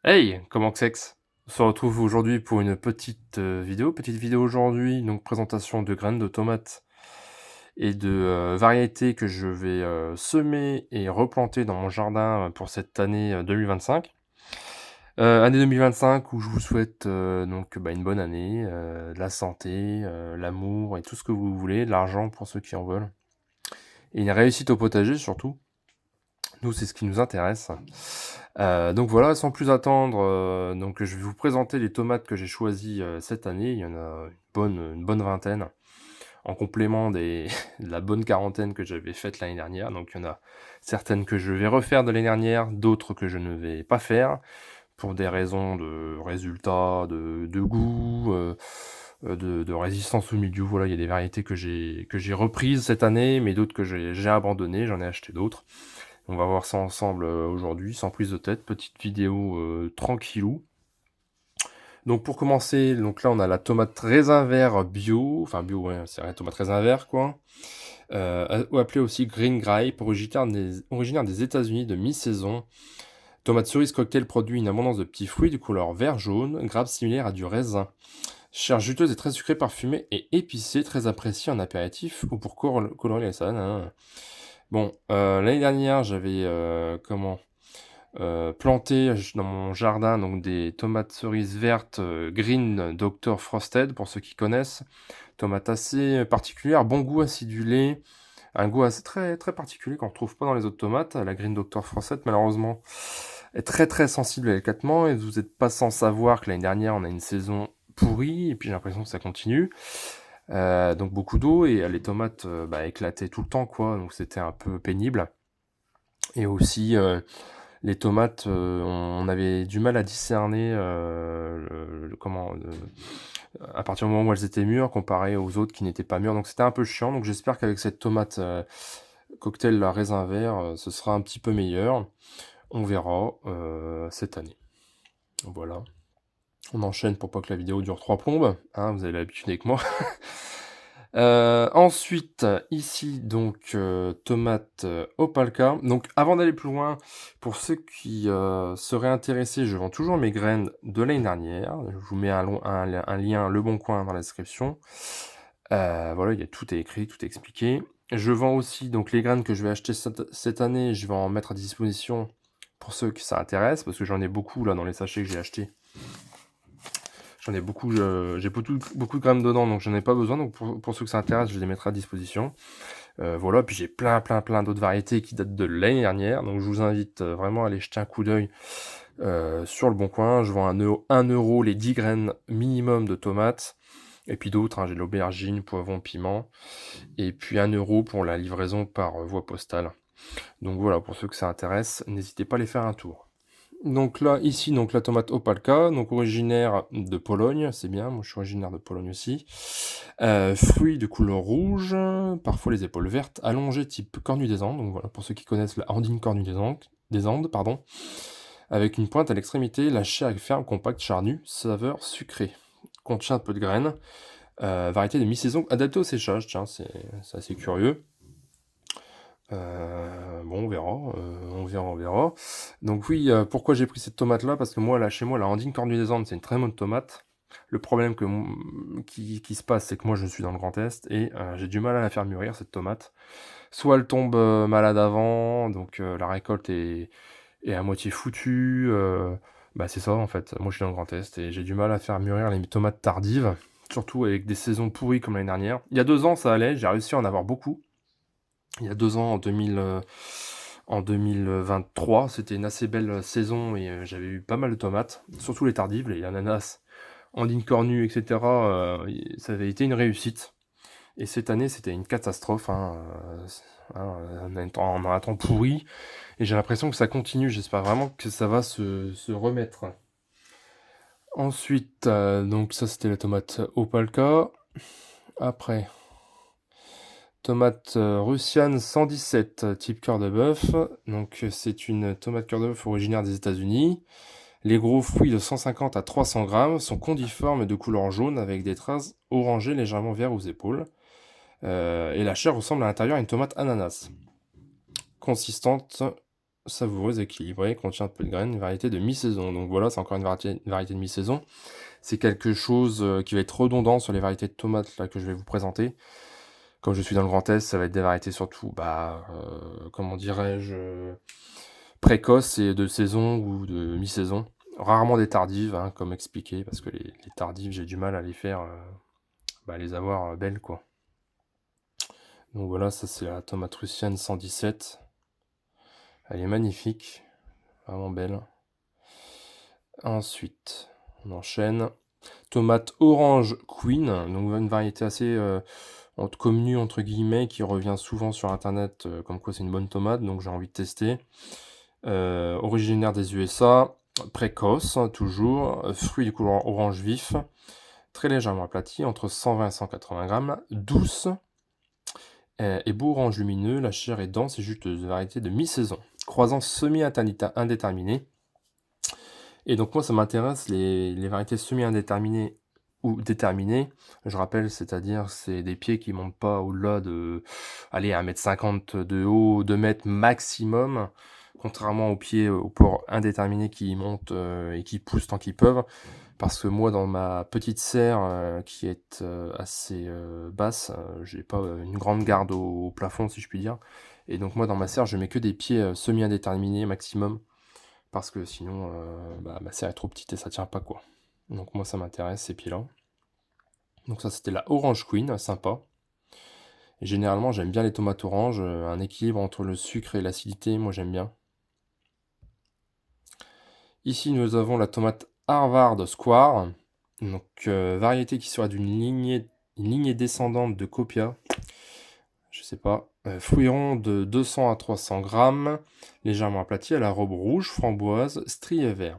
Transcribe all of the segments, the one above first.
Hey, comment que c'est? On se retrouve aujourd'hui pour une petite vidéo aujourd'hui, donc présentation de graines de tomates et de variétés que je vais semer et replanter dans mon jardin pour cette année 2025. Année 2025 où je vous souhaite donc une bonne année, de la santé, l'amour et tout ce que vous voulez, de l'argent pour ceux qui en veulent, et une réussite au potager surtout. Nous, c'est ce qui nous intéresse. Donc voilà, sans plus attendre, donc je vais vous présenter les tomates que j'ai choisies, cette année. Il y en a une bonne vingtaine, en complément des de la bonne quarantaine que j'avais faite l'année dernière. Donc il y en a certaines que je vais refaire de l'année dernière, d'autres que je ne vais pas faire, pour des raisons de résultats, de goût, de résistance au milieu. Voilà, il y a des variétés que j'ai reprises cette année, mais d'autres que j'ai abandonnées, j'en ai acheté d'autres. On va voir ça ensemble aujourd'hui, sans prise de tête, petite vidéo tranquillou. Donc pour commencer, donc là on a la tomate raisin vert bio, enfin bio, ouais, c'est la tomate raisin vert quoi, ou appelée aussi green grape, originaire des États-Unis de mi-saison. Tomate cerise cocktail produit une abondance de petits fruits de couleur vert-jaune, grappe similaire à du raisin. Chair juteuse et très sucrée, parfumée et épicée, très appréciée en apéritif ou pour colorer les salades, hein. Bon, l'année dernière, j'avais planté dans mon jardin donc des tomates cerises vertes Green Dr Frosted, pour ceux qui connaissent. Tomates assez particulières, bon goût acidulé, un goût assez très, très particulier qu'on ne retrouve pas dans les autres tomates. La Green Dr Frosted, malheureusement, est très très sensible à l'éclatement, et vous n'êtes pas sans savoir que l'année dernière, on a une saison pourrie, et puis j'ai l'impression que ça continue. Donc beaucoup d'eau, et les tomates éclataient tout le temps, quoi, donc c'était un peu pénible. Et aussi, les tomates, on avait du mal à discerner à partir du moment où elles étaient mûres, comparé aux autres qui n'étaient pas mûres. Donc c'était un peu chiant. Donc j'espère qu'avec cette tomate cocktail la raisin vert, ce sera un petit peu meilleur. On verra cette année. Voilà. On enchaîne pour pas que la vidéo dure 3 plombes, hein, vous avez l'habitude avec moi. Ensuite, ici, donc, tomates Opalka. Donc, avant d'aller plus loin, pour ceux qui seraient intéressés, je vends toujours mes graines de l'année dernière. Je vous mets un lien Le Bon Coin dans la description. Voilà, tout est écrit, tout est expliqué. Je vends aussi donc les graines que je vais acheter cette année. Je vais en mettre à disposition pour ceux qui ça intéresse, parce que j'en ai beaucoup là dans les sachets que j'ai achetés. J'en ai beaucoup, j'ai beaucoup de grammes dedans, donc j'en ai pas besoin. Donc pour ceux que ça intéresse, je les mettrai à disposition. Voilà, puis j'ai plein d'autres variétés qui datent de l'année dernière. Donc je vous invite vraiment à aller jeter un coup d'œil sur le Bon Coin. Je vends 1 € les 10 graines minimum de tomates. Et puis d'autres, hein, j'ai de l'aubergine, poivron, piment. Et puis 1 € pour la livraison par voie postale. Donc voilà, pour ceux que ça intéresse, n'hésitez pas à aller faire un tour. Donc là, ici, donc la tomate Opalka, donc originaire de Pologne, c'est bien, moi je suis originaire de Pologne aussi. Fruits de couleur rouge, parfois les épaules vertes, allongées type cornue des Andes, donc voilà, pour ceux qui connaissent la Andine cornue des Andes, pardon. Avec une pointe à l'extrémité, la chair est ferme, compacte, charnue, saveur sucrée. Contient un peu de graines, variété de mi-saison adaptée au séchage, tiens, c'est assez curieux. Bon, on verra. Donc oui, pourquoi j'ai pris cette tomate-là? Parce que moi, là, chez moi, la Andine cornue des Andes, c'est une très bonne tomate. Le problème qui se passe, c'est que moi, je suis dans le Grand Est, et j'ai du mal à la faire mûrir, cette tomate. Soit elle tombe malade avant, donc la récolte est à moitié foutue. C'est ça, en fait. Moi, je suis dans le Grand Est, et j'ai du mal à faire mûrir les tomates tardives, surtout avec des saisons pourries comme l'année dernière. Il y a 2 ans, ça allait, j'ai réussi à en avoir beaucoup. Il y a 2 ans, en 2023, c'était une assez belle saison, et j'avais eu pas mal de tomates, surtout les tardives, les ananas, andine cornue, etc. Ça avait été une réussite. Et cette année, c'était une catastrophe, hein, on a un temps pourri, et j'ai l'impression que ça continue. J'espère vraiment que ça va se remettre. Ensuite, donc ça c'était la tomate Opalka. Après, tomate Russian 117 type cœur de bœuf. Donc c'est une tomate cœur de bœuf originaire des États-Unis. Les gros fruits de 150 à 300 grammes sont condiformes et de couleur jaune, avec des traces orangées légèrement vert aux épaules. Et la chair ressemble à l'intérieur à une tomate ananas. Consistante savoureuse, équilibrée, contient peu de graines, variété de mi-saison. Donc voilà, c'est encore une variété de mi-saison. C'est quelque chose, qui va être redondant sur les variétés de tomates là que je vais vous présenter. Comme je suis dans le Grand Est, ça va être des variétés surtout, comment dirais-je, précoces et de saison ou de mi-saison. Rarement des tardives, hein, comme expliqué, parce que les tardives, j'ai du mal à les faire, à les avoir, belles, quoi. Donc voilà, ça c'est la tomate russienne 117. Elle est magnifique, vraiment belle. Ensuite, on enchaîne. Tomate orange queen, donc une variété assez connue entre guillemets, qui revient souvent sur internet, comme quoi c'est une bonne tomate, donc j'ai envie de tester. Originaire des USA, précoce, toujours, fruit de couleur orange vif, très légèrement aplati, entre 120 et 180 grammes, douce, et beau orange lumineux, la chair est dense et juteuse, variété de mi-saison, croissance semi-indéterminée. Et donc moi ça m'intéresse les variétés semi-indéterminées ou déterminées. Je rappelle, c'est-à-dire c'est des pieds qui montent pas au-delà de, allez, 1,50 m de haut, 2 mètres maximum, contrairement aux pieds aux porcs indéterminés qui montent et qui poussent tant qu'ils peuvent. Parce que moi, dans ma petite serre qui est assez basse, j'ai pas une grande garde au plafond, si je puis dire. Et donc moi, dans ma serre, je mets que des pieds semi-indéterminés maximum. Parce que sinon, ma serre est trop petite et ça tient pas, quoi. Donc moi, ça m'intéresse, ces pieds-là. Donc ça, c'était la Orange Queen, sympa. Et généralement, j'aime bien les tomates oranges, un équilibre entre le sucre et l'acidité, moi j'aime bien. Ici, nous avons la tomate Harvard Square, donc variété qui sera une lignée descendante de Copia. Je sais pas. Fruits ronds de 200 à 300 grammes, légèrement aplati, à la robe rouge, framboise, strié vert.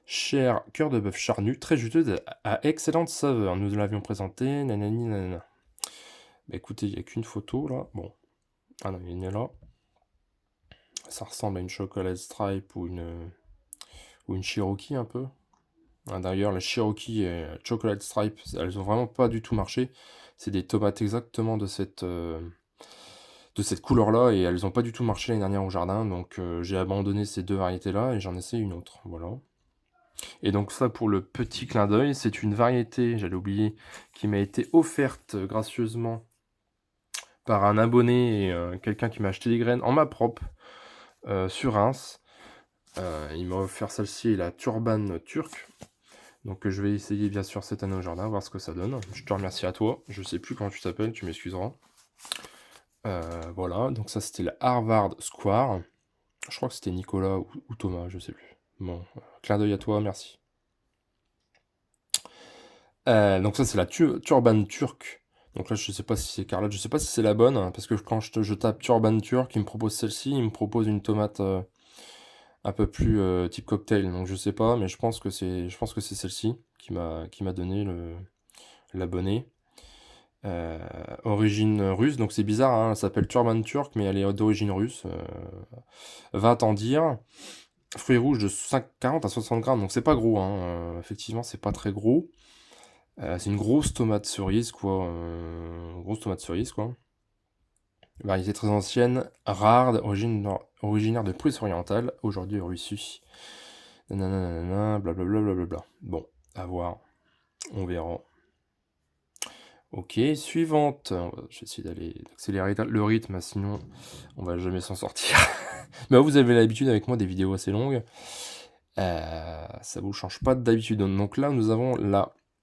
Chair, cœur de bœuf charnu, très juteuse, à excellente saveur. Nous l'avions présenté, nanani nanana. Bah écoutez, il n'y a qu'une photo là. Bon. Ah non, il y en a là. Ça ressemble à une chocolate stripe ou une Cherokee un peu. Ah, d'ailleurs, la Cherokee et chocolate stripe, elles ont vraiment pas du tout marché. C'est des tomates exactement de cette couleur-là et elles ont pas du tout marché l'année dernière au jardin. Donc j'ai abandonné ces deux variétés-là et j'en essaie une autre. Voilà. Et donc ça, pour le petit clin d'œil, c'est une variété, j'allais oublier, qui m'a été offerte gracieusement par un abonné et quelqu'un qui m'a acheté des graines en ma propre sur Reims. Il m'a offert celle-ci, la Turban turque. Donc je vais essayer bien sûr cette année au jardin, voir ce que ça donne. Je te remercie à toi. Je sais plus comment tu t'appelles, tu m'excuseras. Voilà, donc ça c'était la Harvard Square. Je crois que c'était Nicolas ou Thomas, je sais plus. Bon, clin d'œil à toi, merci. Donc ça c'est la Turban turque. Donc là je sais pas si c'est Carlotte, je sais pas si c'est la bonne, hein, parce que quand je tape Turban turque, il me propose celle-ci, il me propose une tomate un peu plus type cocktail. Donc je sais pas, mais je pense que c'est celle-ci qui m'a donné l'abonné. Origine russe, donc c'est bizarre, hein, elle s'appelle Turban turque, mais elle est d'origine russe. Va t'en dire. Fruits rouges de 40 à 60 grammes, donc c'est pas gros, hein, effectivement c'est pas très gros. C'est une grosse tomate cerise, quoi. Grosse tomate cerise, quoi. Variété très ancienne, rare, originaire de Prusse orientale, aujourd'hui en Russie. Nanana, blablabla, blablabla. Bon, à voir. On verra. Ok, suivante. Je vais essayer d'accélérer le rythme, sinon on va jamais s'en sortir. Mais vous avez l'habitude avec moi des vidéos assez longues. Ça vous change pas d'habitude. Donc là, nous avons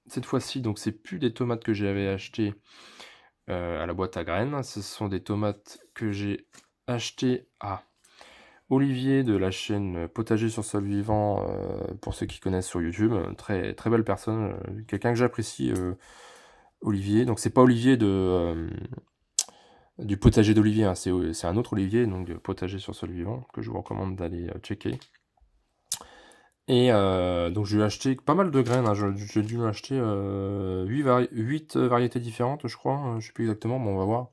cette fois-ci, donc c'est plus des tomates que j'avais achetées à la boîte à graines. Ce sont des tomates que j'ai achetées à Olivier de la chaîne Potager sur sol vivant, pour ceux qui connaissent sur YouTube. Très, très belle personne, quelqu'un que j'apprécie, Olivier. Donc c'est pas Olivier du potager d'Olivier, hein, c'est un autre Olivier, donc de Potager sur sol vivant, que je vous recommande d'aller checker. Et donc je lui ai acheté pas mal de graines, hein. J'ai dû acheter 8 variétés différentes, je crois, je sais plus exactement, mais on va voir.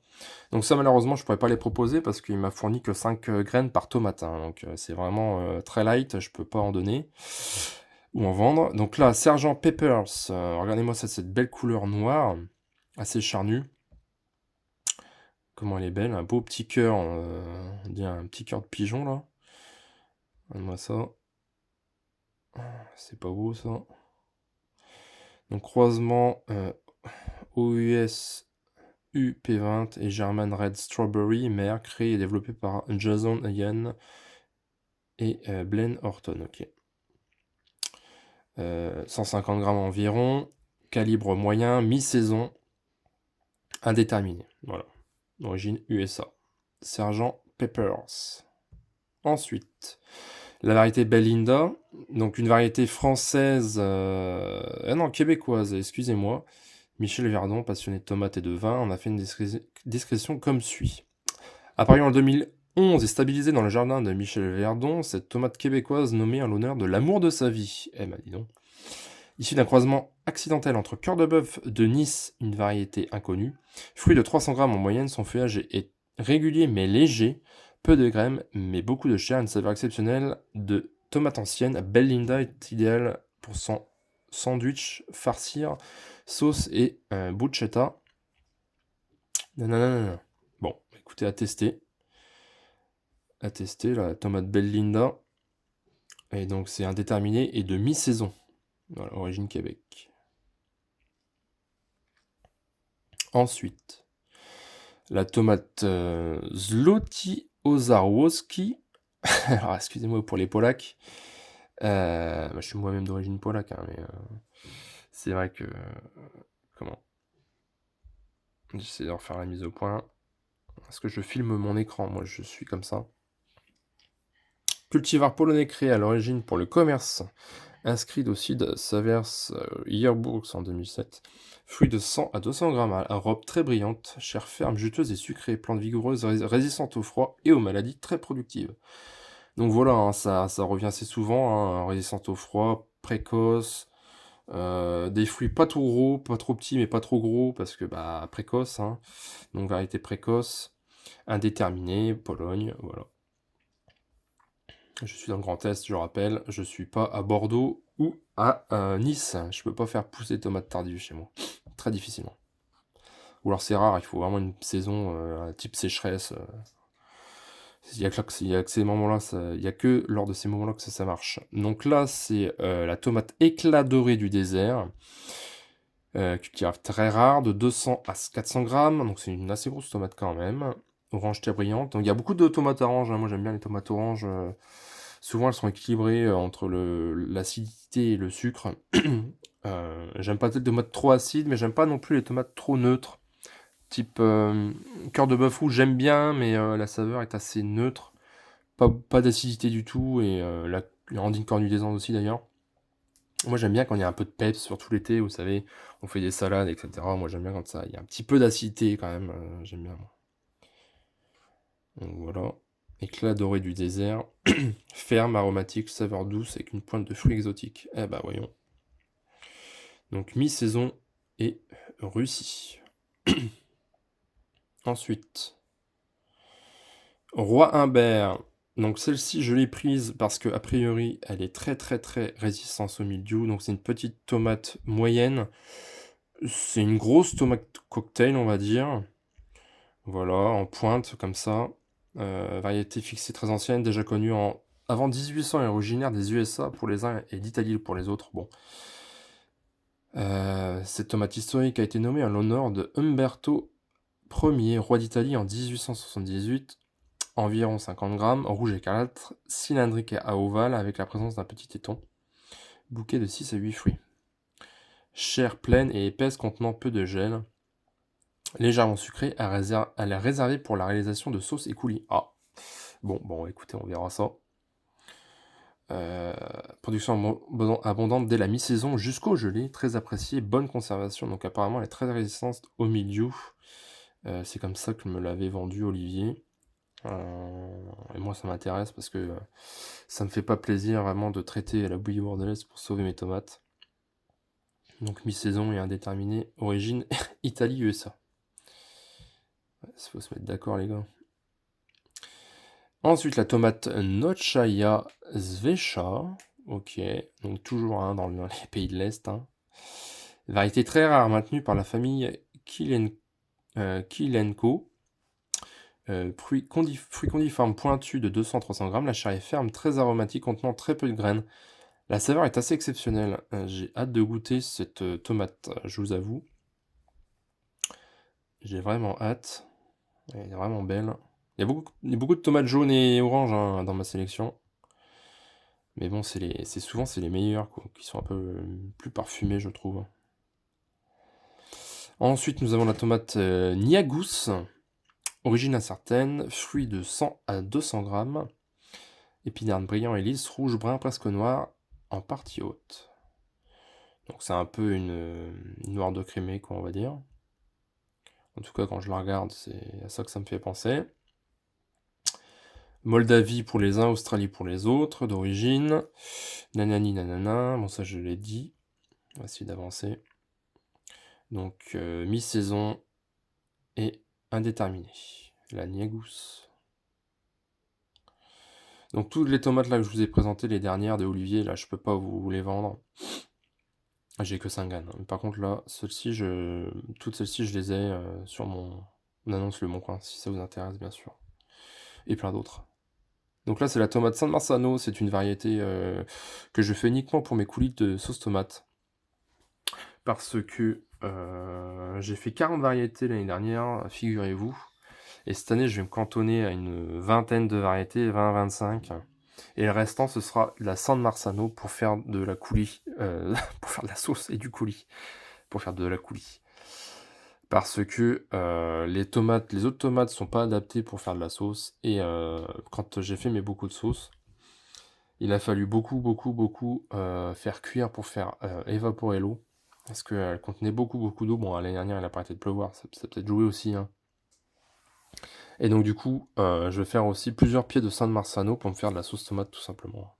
Donc ça, malheureusement, je pourrais pas les proposer parce qu'il m'a fourni que 5 graines par tomate, hein. Donc c'est vraiment très light, je peux pas en donner ou en vendre. Donc là, Sergent Peppers, regardez-moi cette belle couleur noire, assez charnue. Comment elle est belle, un beau petit cœur, on dirait un petit cœur de pigeon là. Donne-moi ça. C'est pas beau ça. Donc croisement OUS UP20 et German Red Strawberry, mère, créé et développé par Jason Ian et Blaine Horton. Ok. 150 grammes environ, calibre moyen, mi-saison, indéterminé. Voilà. Origine USA. Sergent Peppers. Ensuite, la variété Belinda, donc une variété française, non, québécoise, excusez-moi. Michel Verdon, passionné de tomates et de vin, en a fait une description comme suit. Apparue en 2011 et stabilisée dans le jardin de Michel Verdon, cette tomate québécoise nommée en l'honneur de l'amour de sa vie. Eh ben dis donc. Issue d'un croisement accidentel entre cœur de bœuf de Nice, une variété inconnue. Fruit de 300 grammes en moyenne, son feuillage est régulier mais léger, peu de graines mais beaucoup de chair, une saveur exceptionnelle de tomate ancienne. Belinda est idéale pour son sandwich, farcir, sauce et bruschetta. Nanana. Bon, écoutez, à tester. À tester, la tomate Belinda. Et donc c'est indéterminé et de mi-saison. Voilà, origine Québec. Ensuite, la tomate Zloty Ozarowski. Alors, excusez-moi pour les Polacs. Je suis moi-même d'origine polaque, hein, mais c'est vrai que... comment J'essaie de refaire la mise au point. Est-ce que je filme mon écran? Moi, je suis comme ça. Cultivar polonais créé à l'origine pour le commerce. Inscrit au site Savers Yearbooks en 2007. Fruit de 100 à 200 grammes à robe très brillante, chair ferme, juteuse et sucrée, plante vigoureuse, résistante au froid et aux maladies, très productive. Donc voilà, hein, ça revient assez souvent, hein, résistante au froid, précoce, des fruits pas trop gros, pas trop petits mais pas trop gros, parce que bah précoce, hein, donc variété précoce, indéterminée, Pologne, voilà. Je suis dans le Grand Est, je rappelle, je suis pas à Bordeaux ou à Nice. Je peux pas faire pousser des tomates tardives chez moi. Très difficilement. Ou alors c'est rare, il faut vraiment une saison type sécheresse. Il y a que ces moments-là, il y a que lors de ces moments-là que ça marche. Donc là, c'est la tomate éclat doré du désert. Cultivar très rare, de 200 à 400 grammes. Donc c'est une assez grosse tomate quand même. Orange très brillante. Donc il y a beaucoup de tomates oranges, hein. Moi j'aime bien les tomates oranges. Souvent elles sont équilibrées entre l'acidité et le sucre. J'aime pas les tomates trop acides, mais j'aime pas non plus les tomates trop neutres. Type cœur de bœuf rouge, j'aime bien, mais la saveur est assez neutre. Pas d'acidité du tout, et la Andine cornue des Andes aussi d'ailleurs. Moi j'aime bien quand il y a un peu de peps, surtout l'été, vous savez, on fait des salades, etc. Moi j'aime bien quand ça, il y a un petit peu d'acidité quand même, j'aime bien. Donc voilà, éclat doré du désert, ferme, aromatique, saveur douce avec une pointe de fruits exotiques. Eh ben voyons. Donc mi-saison et Russie. Ensuite, Roi Humbert. Donc celle-ci, je l'ai prise parce que a priori, elle est très très très résistante au mildiou. Donc c'est une petite tomate moyenne. C'est une grosse tomate cocktail, on va dire. Voilà, en pointe comme ça. Variété fixée très ancienne, déjà connue avant 1800 et originaire des USA pour les uns et d'Italie pour les autres. Bon. Cette tomate historique a été nommée en l'honneur de Umberto Ier, roi d'Italie en 1878. Environ 50 grammes, rouge écarlate, cylindrique à ovale avec la présence d'un petit téton. Bouquet de 6 à 8 fruits. Chair pleine et épaisse contenant peu de gel. Légèrement sucrée, elle est réservée pour la réalisation de sauces et coulis. Ah, bon, écoutez, on verra ça. Production abondante dès la mi-saison jusqu'au gelé, très appréciée, bonne conservation, donc apparemment elle est très résistante au mildiou. C'est comme ça que me l'avait vendu Olivier. Et moi ça m'intéresse parce que ça me fait pas plaisir vraiment de traiter la bouillie bordelaise pour sauver mes tomates. Donc mi-saison et indéterminé, origine Italie-USA. Il faut se mettre d'accord les gars. Ensuite la tomate Nochaya Svesha. Ok, donc toujours dans les pays de l'Est. Hein. Variété très rare maintenue par la famille Kilenko. fruits condiformes pointus de 200-300 grammes. La chair est ferme, très aromatique, contenant très peu de graines. La saveur est assez exceptionnelle. J'ai hâte de goûter cette tomate, je vous avoue. J'ai vraiment hâte. Elle est vraiment belle. Il y a beaucoup de tomates jaunes et oranges hein, dans ma sélection. Mais bon, c'est souvent les meilleurs, quoi, qui sont un peu plus parfumés, je trouve. Ensuite, nous avons la tomate Niagus, origine incertaine, fruit de 100 à 200 grammes, épiderme brillant et lisse, rouge, brun, presque noir, en partie haute. Donc c'est un peu une noire de crémée, quoi, on va dire. En tout cas, quand je la regarde, c'est à ça que ça me fait penser. Moldavie pour les uns, Australie pour les autres, d'origine. Nanani nanana, bon ça je l'ai dit. On va essayer d'avancer. Donc mi-saison et indéterminé. La Niagus. Donc toutes les tomates là que je vous ai présentées, les dernières de Olivier, là je peux pas vous les vendre. J'ai que 5 graines. Par contre là, toutes celles-ci je les ai sur mon annonce Le Bon Coin, si ça vous intéresse bien sûr. Et plein d'autres. Donc là c'est la tomate San Marzano, c'est une variété que je fais uniquement pour mes coulis de sauce tomate. Parce que j'ai fait 40 variétés l'année dernière, figurez-vous. Et cette année, je vais me cantonner à une vingtaine de variétés, 20-25. Et le restant, ce sera de la San Marzano pour faire de la coulis, pour faire de la sauce et du coulis. Pour faire de la coulis. Parce que les autres tomates sont pas adaptées pour faire de la sauce. Et quand j'ai fait mes beaucoup de sauce, il a fallu beaucoup faire cuire pour faire évaporer l'eau. Parce qu'elle contenait beaucoup d'eau. Bon, l'année dernière, elle a pas arrêté de pleuvoir, ça peut-être joué aussi. Hein. Et donc du coup, je vais faire aussi plusieurs pieds de San Marzano pour me faire de la sauce tomate tout simplement.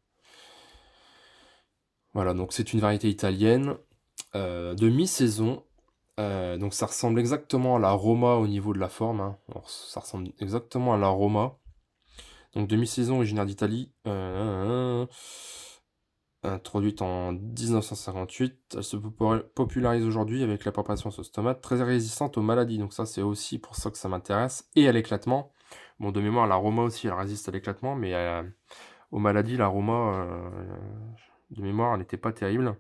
Voilà, donc c'est une variété italienne de mi-saison. Donc ça ressemble exactement à la Roma au niveau de la forme. Hein. Alors, ça ressemble exactement à la Roma. Donc de mi-saison originaire d'Italie. Introduite en 1958, elle se popularise aujourd'hui avec la préparation de sauce tomate, très résistante aux maladies, donc ça c'est aussi pour ça que ça m'intéresse, et à l'éclatement. Bon, de mémoire, l'aroma aussi, elle résiste à l'éclatement, mais aux maladies, l'aroma, de mémoire, elle n'était pas terrible.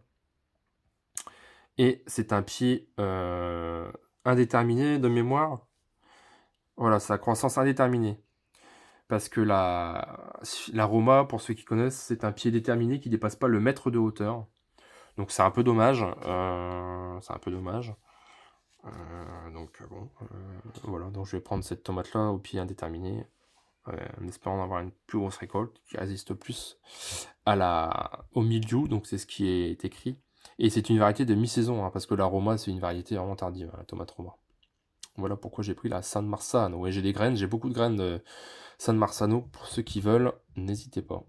Et c'est un pied indéterminé de mémoire. Voilà, sa croissance indéterminée. Parce que l'aroma, pour ceux qui connaissent, c'est un pied déterminé qui ne dépasse pas le mètre de hauteur. Donc c'est un peu dommage. Donc bon, voilà. Donc je vais prendre cette tomate-là au pied indéterminé, en espérant avoir une plus grosse récolte qui résiste plus au mildiou. Donc c'est ce qui est écrit. Et c'est une variété de mi-saison, hein, parce que l'aroma c'est une variété vraiment tardive, la tomate Roma. Voilà pourquoi j'ai pris la San Marzano. Ouais, j'ai beaucoup de graines de San Marzano. Pour ceux qui veulent, n'hésitez pas.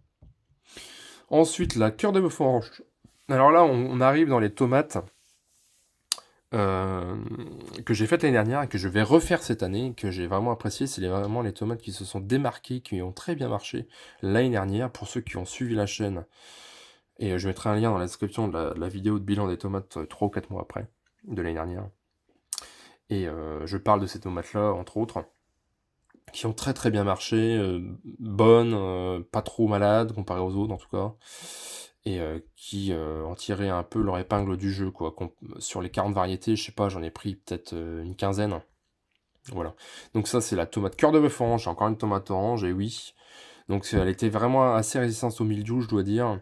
Ensuite, la cœur de bœuf orange. Alors là, on arrive dans les tomates que j'ai faites l'année dernière et que je vais refaire cette année, que j'ai vraiment apprécié. C'est vraiment les tomates qui se sont démarquées, qui ont très bien marché l'année dernière, pour ceux qui ont suivi la chaîne. Et je mettrai un lien dans la description de la vidéo de bilan des tomates 3 ou 4 mois après, de l'année dernière. Et je parle de ces tomates-là, entre autres, qui ont très bien marché, bonnes, pas trop malades, comparées aux autres en tout cas, et qui ont tiré un peu leur épingle du jeu, quoi. Sur les 40 variétés, je sais pas, j'en ai pris peut-être une quinzaine. Voilà. Donc ça, c'est la tomate cœur de bœuf orange, encore une tomate orange, et oui. Donc elle était vraiment assez résistante au mildiou, je dois dire.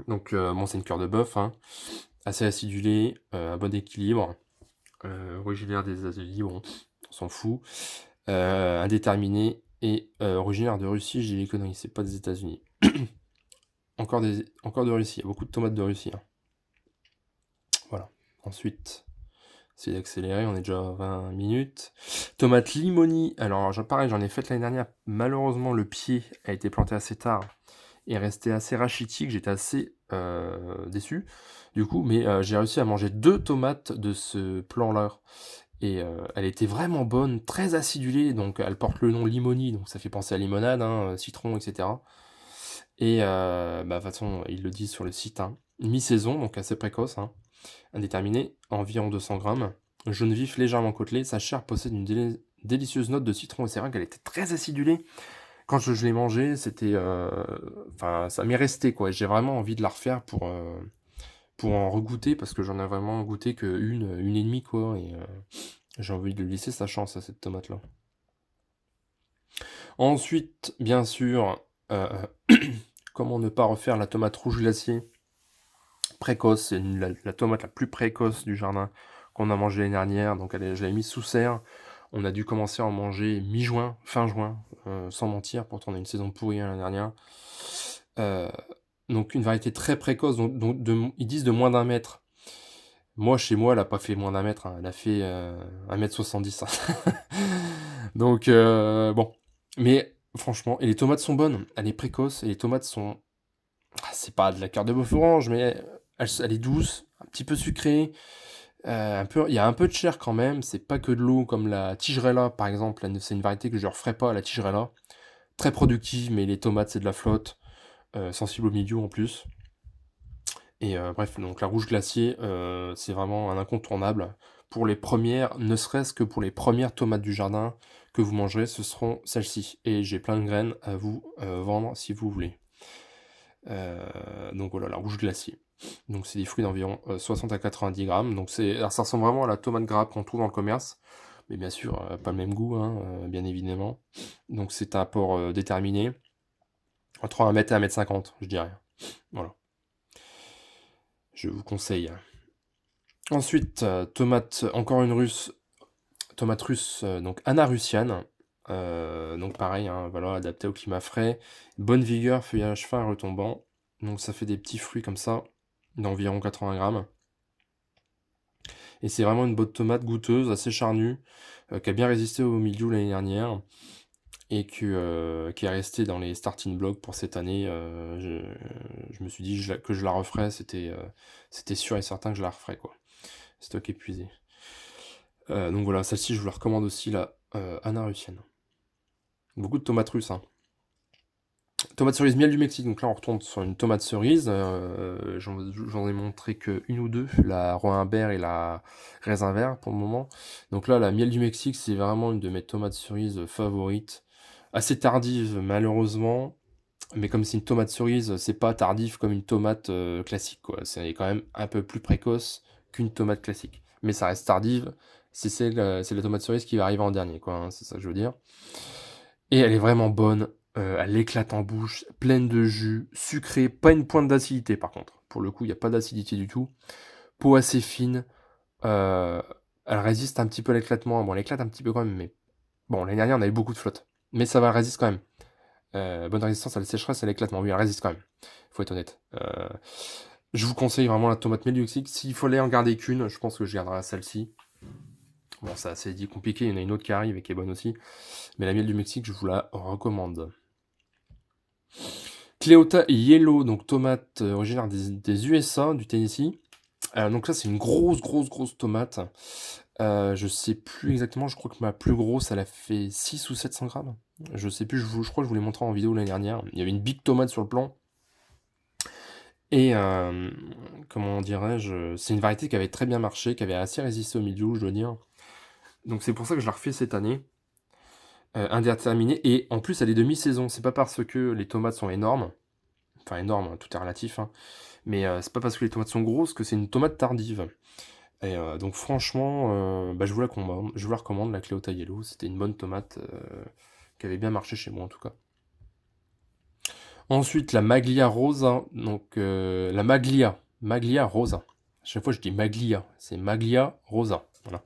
Donc bon, c'est une cœur de bœuf, hein. Assez acidulée, un bon équilibre. Originaire des États-Unis, bon, on s'en fout. Indéterminé et originaire de Russie, j'ai les conneries, c'est pas des États-Unis. encore de Russie, il y a beaucoup de tomates de Russie. Hein. Voilà. Ensuite, c'est d'accélérer, on est déjà à 20 minutes. Tomate limoni, alors pareil, j'en ai fait l'année dernière. Malheureusement, le pied a été planté assez tard et resté assez rachitique, j'étais assez déçu du coup, mais j'ai réussi à manger 2 tomates de ce plan-là. Et elle était vraiment bonne, très acidulée, donc elle porte le nom Limoni, donc ça fait penser à limonade, hein, citron, etc. Et de toute façon, ils le disent sur le site, hein. Mi-saison, donc assez précoce, hein, indéterminé, environ 200 grammes. Jaune vif, légèrement côtelé, sa chair possède une délicieuse note de citron et c'est vrai qu'elle était très acidulée. Quand je l'ai mangée, c'était, enfin, ça m'est resté, quoi. J'ai vraiment envie de la refaire pour en regoûter parce que j'en ai vraiment goûté une et demie, quoi et j'ai envie de lui laisser sa chance à cette tomate-là. Ensuite, bien sûr, comment ne pas refaire la tomate rouge glacée précoce, c'est la tomate la plus précoce du jardin qu'on a mangée l'année dernière, donc je l'avais mise sous serre. On a dû commencer à en manger mi-juin, fin juin, sans mentir, pourtant on a une saison pourrie l'année dernière. Donc une variété très précoce, ils disent de moins d'un mètre. Moi, chez moi, elle a pas fait moins d'un mètre, hein, elle a fait 1,70 m. Donc bon. Mais franchement, et les tomates sont bonnes, elle est précoce, et les tomates sont... c'est pas de la cœur de bœuf orange, mais elle est douce, un petit peu sucrée, il y a un peu de chair quand même, c'est pas que de l'eau comme la tigerella par exemple, c'est une variété que je ne referai pas, la tigerella. Très productive, mais les tomates c'est de la flotte, sensible au milieu en plus. Et bref, donc la rouge glacier, c'est vraiment un incontournable. Pour les premières, ne serait-ce que pour les premières tomates du jardin que vous mangerez, ce seront celles-ci. Et j'ai plein de graines à vous vendre si vous voulez. Donc voilà, la rouge glacier. Donc c'est des fruits d'environ 60 à 90 grammes. Donc ça ressemble vraiment à la tomate grappe qu'on trouve dans le commerce. Mais bien sûr, pas le même goût, hein, bien évidemment. Donc c'est un apport déterminé. Entre 1 mètre et 1,50 m, je dirais. Voilà. Je vous conseille. Ensuite, tomate, encore une russe. Tomate russe, donc Anna russiane. Donc pareil, hein, voilà, adapté au climat frais. Bonne vigueur, feuillage fin et retombant. Donc ça fait des petits fruits comme ça, d'environ 80 grammes. Et c'est vraiment une bonne tomate goûteuse, assez charnue, qui a bien résisté au mildiou l'année dernière, et qui est restée dans les starting blocks pour cette année. Je me suis dit que je la referais, c'était sûr et certain que je la referais, quoi. Stock épuisé. Donc voilà, celle-ci je vous la recommande aussi, la Anna russienne. Beaucoup de tomates russes, hein. Tomate cerise miel du Mexique, donc là on retourne sur une tomate cerise, j'en ai montré qu'une ou deux, la roi Imbert et la raisin vert pour le moment. Donc là la miel du Mexique c'est vraiment une de mes tomates cerises favorites, assez tardive malheureusement, mais comme c'est une tomate cerise, c'est pas tardif comme une tomate classique, quoi. C'est quand même un peu plus précoce qu'une tomate classique, mais ça reste tardive, c'est la tomate cerise qui va arriver en dernier, quoi, hein, c'est ça que je veux dire. Et elle est vraiment bonne, elle éclate en bouche, pleine de jus, sucrée, pas une pointe d'acidité par contre. Pour le coup, il y a pas d'acidité du tout. Peau assez fine, heu, elle résiste un petit peu à l'éclatement. Bon, elle éclate un petit peu quand même, mais bon, l'année dernière, on avait beaucoup de flotte, mais ça va, elle résiste quand même. Bonne résistance à la sécheresse et à l'éclatement. Oui, elle résiste quand même, faut être honnête. Je vous conseille vraiment la tomate miel du Mexique. S'il fallait en garder qu'une, je pense que je garderais celle-ci. Bon, c'est assez dit compliqué, il y en a une autre qui arrive et qui est bonne aussi, mais la miel du Mexique, je vous la recommande. Cleota Yellow, donc tomate originaire des USA, du Tennessee. Donc ça, c'est une grosse tomate. Je sais plus exactement, je crois que ma plus grosse, elle a fait 6 ou 700 grammes. Je sais plus, je crois que je vous l'ai montré en vidéo l'année dernière. Il y avait une big tomate sur le plan. Et comment dirais-je, c'est une variété qui avait très bien marché, qui avait assez résisté au mildiou, je dois dire. Donc c'est pour ça que je la refais cette année. Indéterminée. Et en plus, elle est de mi-saison. C'est pas parce que les tomates sont énormes. Enfin, énorme, hein, tout est relatif, hein. Mais c'est pas parce que les tomates sont grosses que c'est une tomate tardive. Et donc franchement, bah, je vous la recommande, la Cleota Yellow. C'était une bonne tomate qui avait bien marché chez moi en tout cas. Ensuite, la Maglia Rosa. Donc la Maglia Rosa. À chaque fois je dis Maglia, c'est Maglia Rosa. Voilà.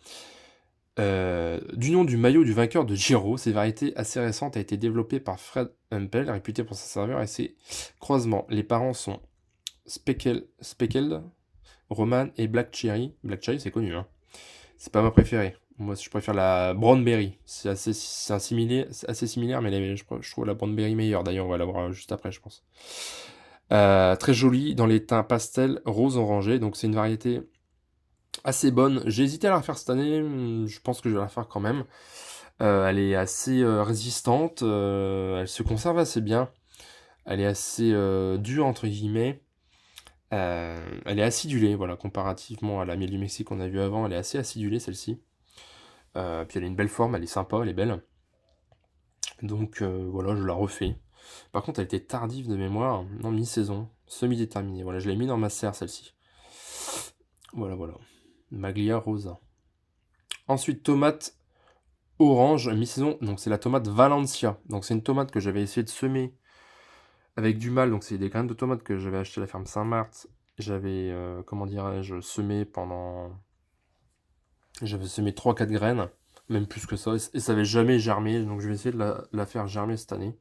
Du nom du maillot du vainqueur de Giro, cette variété assez récente a été développée par Fred Humpel, réputé pour sa saveur et ses croisements. Les parents sont Speckled, Roman et Black Cherry. Black Cherry, c'est connu, hein. C'est pas ma préférée. Moi, je préfère la Brownberry. C'est assez similaire, mais je trouve la Brownberry meilleure. D'ailleurs, on va la voir juste après, je pense. Très jolie dans les teints pastel, rose orangé. Donc, c'est une variété assez bonne. J'ai hésité à la refaire cette année. Je pense que je vais la faire quand même. Elle est assez résistante. Elle se conserve assez bien. Elle est assez dure, entre guillemets. Elle est acidulée, voilà, comparativement à la miel du Mexique qu'on a vu avant, elle est assez acidulée celle-ci. Puis elle a une belle forme, elle est sympa, elle est belle. Donc voilà, je la refais. Par contre, elle était tardive de mémoire, non, mi-saison, semi-déterminée. Voilà, je l'ai mis dans ma serre, celle-ci. Voilà. Maglia rosa. Ensuite, tomate orange, mi-saison. Donc c'est la tomate Valencia. Donc c'est une tomate que j'avais essayé de semer avec du mal. Donc c'est des graines de tomates que j'avais acheté à la ferme Saint-Marthe. J'avais, comment dirais-je, semé pendant... J'avais semé 3-4 graines, même plus que ça, et ça n'avait jamais germé. Donc je vais essayer de la faire germer cette année.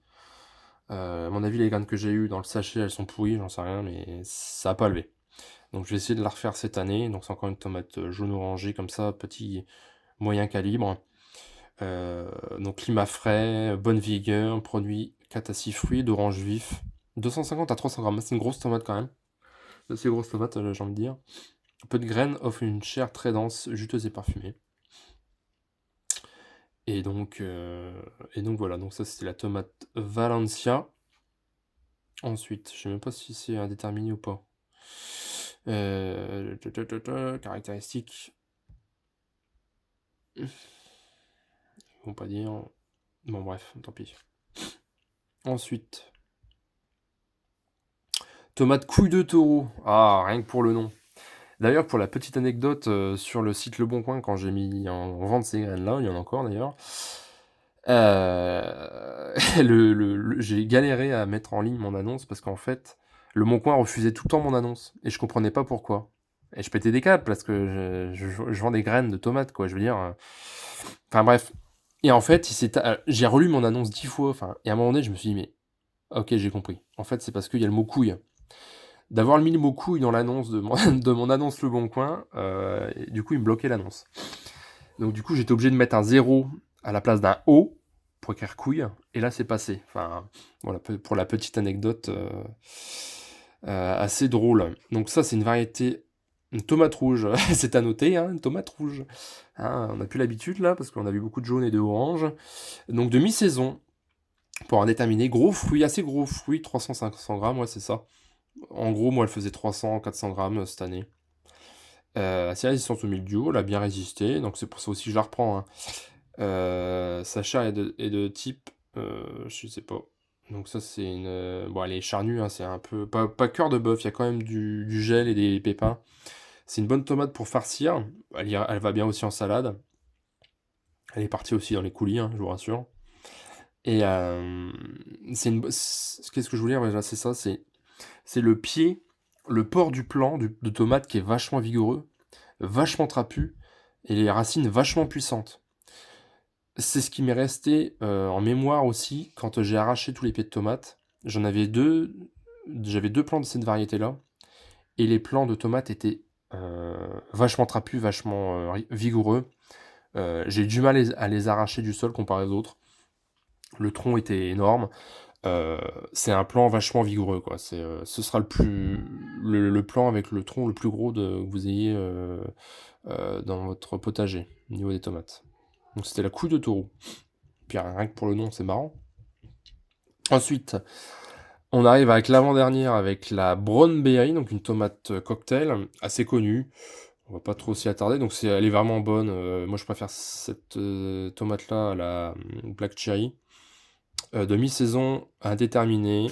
À mon avis, les graines que j'ai eues dans le sachet, elles sont pourries, j'en sais rien, mais ça n'a pas levé. Donc je vais essayer de la refaire cette année. Donc c'est encore une tomate jaune orangée comme ça, petit moyen calibre. Donc climat frais, bonne vigueur, produit 4 à 6 fruits d'orange vif. 250 à 300 grammes, c'est une grosse tomate quand même. C'est grosse tomate, j'ai envie de dire. Peu de graines offre une chair très dense, juteuse et parfumée. Et donc voilà, donc ça c'était la tomate Valencia. Ensuite, je sais même pas si c'est indéterminé ou pas. Caractéristiques. Ils vont pas dire. Bon bref, tant pis. Ensuite. Tomate couille de taureau. Ah, rien que pour le nom. D'ailleurs, pour la petite anecdote, sur le site Le Bon Coin, quand j'ai mis en vente ces graines-là, il y en a encore d'ailleurs, j'ai galéré à mettre en ligne mon annonce parce qu'en fait, Le Bon Coin refusait tout le temps mon annonce et je comprenais pas pourquoi. Et je pétais des câbles parce que je vends des graines de tomates, quoi, je veux dire. Enfin bref. Et en fait, j'ai relu mon annonce 10 fois, enfin, et à un moment donné, je me suis dit, mais ok, j'ai compris. En fait, c'est parce qu'il y a le mot couille. D'avoir mis le mot couille dans l'annonce de de mon annonce Le Bon Coin, et du coup, il me bloquait l'annonce. Donc, du coup, j'étais obligé de mettre un 0 à la place d'un O pour écrire couille, et là, c'est passé. Enfin, voilà, pour la petite anecdote assez drôle. Donc, ça, c'est une variété. Une tomate rouge, c'est à noter, hein, une tomate rouge. Hein, on n'a plus l'habitude là, parce qu'on a vu beaucoup de jaune et de orange. Donc, de mi-saison, pour en déterminer, gros fruits, assez gros fruits, 300-500 grammes, ouais, c'est ça. En gros, moi, elle faisait 300-400 grammes cette année. Assez résistante au mildiou, elle a bien résisté, donc c'est pour ça aussi que je la reprends. Hein. Sa chair est de type, je sais pas. Donc ça, c'est une... bon, elle est charnue, hein, c'est un peu... Pas cœur de bœuf, il y a quand même du gel et des pépins. C'est une bonne tomate pour farcir. Elle va bien aussi en salade. Elle est partie aussi dans les coulis, hein, je vous rassure. Et qu'est-ce que je voulais dire déjà, c'est ça, c'est le pied, le port du plant de tomate qui est vachement vigoureux, vachement trapu, et les racines vachement puissantes. C'est ce qui m'est resté en mémoire aussi quand j'ai arraché tous les pieds de tomates. J'avais deux plants de cette variété-là, et les plants de tomates étaient vachement trapus, vachement vigoureux. J'ai eu du mal à les arracher du sol comparé aux autres. Le tronc était énorme. C'est un plan vachement vigoureux, quoi. Ce sera le plan avec le tronc le plus gros que vous ayez dans votre potager, au niveau des tomates. Donc c'était la couille de taureau. Puis rien que pour le nom, c'est marrant. Ensuite, on arrive avec l'avant-dernière, avec la Brown Berry, donc une tomate cocktail, assez connue. On va pas trop s'y attarder, donc elle est vraiment bonne. Moi, je préfère cette tomate-là à la Black Cherry. De mi-saison, indéterminée,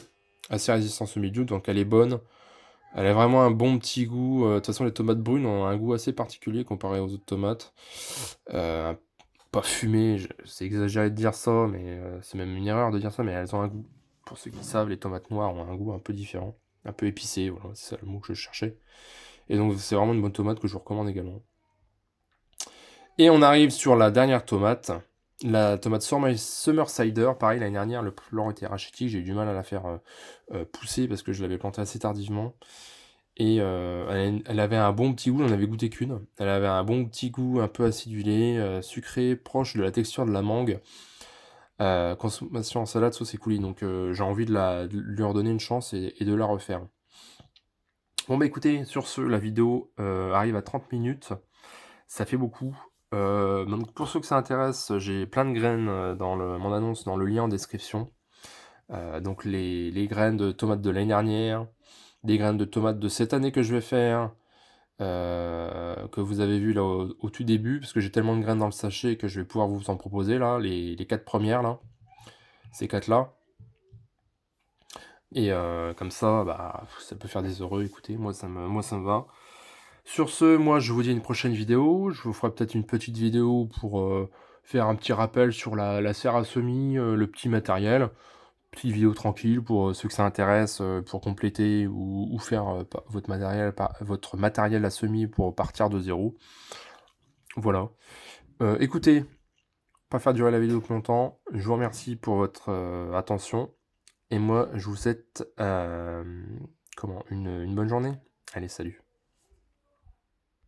assez résistante au mildiou, donc elle est bonne. Elle a vraiment un bon petit goût. De toute façon, les tomates brunes ont un goût assez particulier comparé aux autres tomates. Euh, Pas fumé, c'est exagéré de dire ça, mais c'est même une erreur de dire ça, mais elles ont un goût. Pour ceux qui savent, les tomates noires ont un goût un peu différent, un peu épicé, voilà, c'est ça le mot que je cherchais. Et donc c'est vraiment une bonne tomate que je vous recommande également. Et on arrive sur la dernière tomate, la tomate Summer Cider. Pareil, l'année dernière, le plant était rachitique, j'ai eu du mal à la faire pousser parce que je l'avais plantée assez tardivement. Et elle avait un bon petit goût, j'en avais goûté qu'une. Elle avait un bon petit goût un peu acidulé, sucré, proche de la texture de la mangue. Consommation en salade, sauce et coulis. Donc j'ai envie de lui redonner une chance et de la refaire. Bon bah écoutez, sur ce, la vidéo arrive à 30 minutes. Ça fait beaucoup. Donc pour ceux que ça intéresse, j'ai plein de graines dans mon annonce, dans le lien en description. Donc les graines de tomates de l'année dernière, des graines de tomates de cette année que je vais faire, que vous avez vu là au tout début, parce que j'ai tellement de graines dans le sachet que je vais pouvoir vous en proposer là, les 4 premières là, ces 4 là. Et comme ça, bah, ça peut faire des heureux, écoutez, moi ça me va. Sur ce, moi je vous dis à une prochaine vidéo, je vous ferai peut-être une petite vidéo pour, faire un petit rappel sur la serre à semis, le petit matériel. Petite vidéo tranquille pour, ceux que ça intéresse, pour compléter ou faire, pa votre matériel à semis pour partir de zéro. Voilà. Écoutez, pas faire durer la vidéo plus longtemps, je vous remercie pour votre, attention et moi je vous souhaite, une bonne journée. Allez, salut.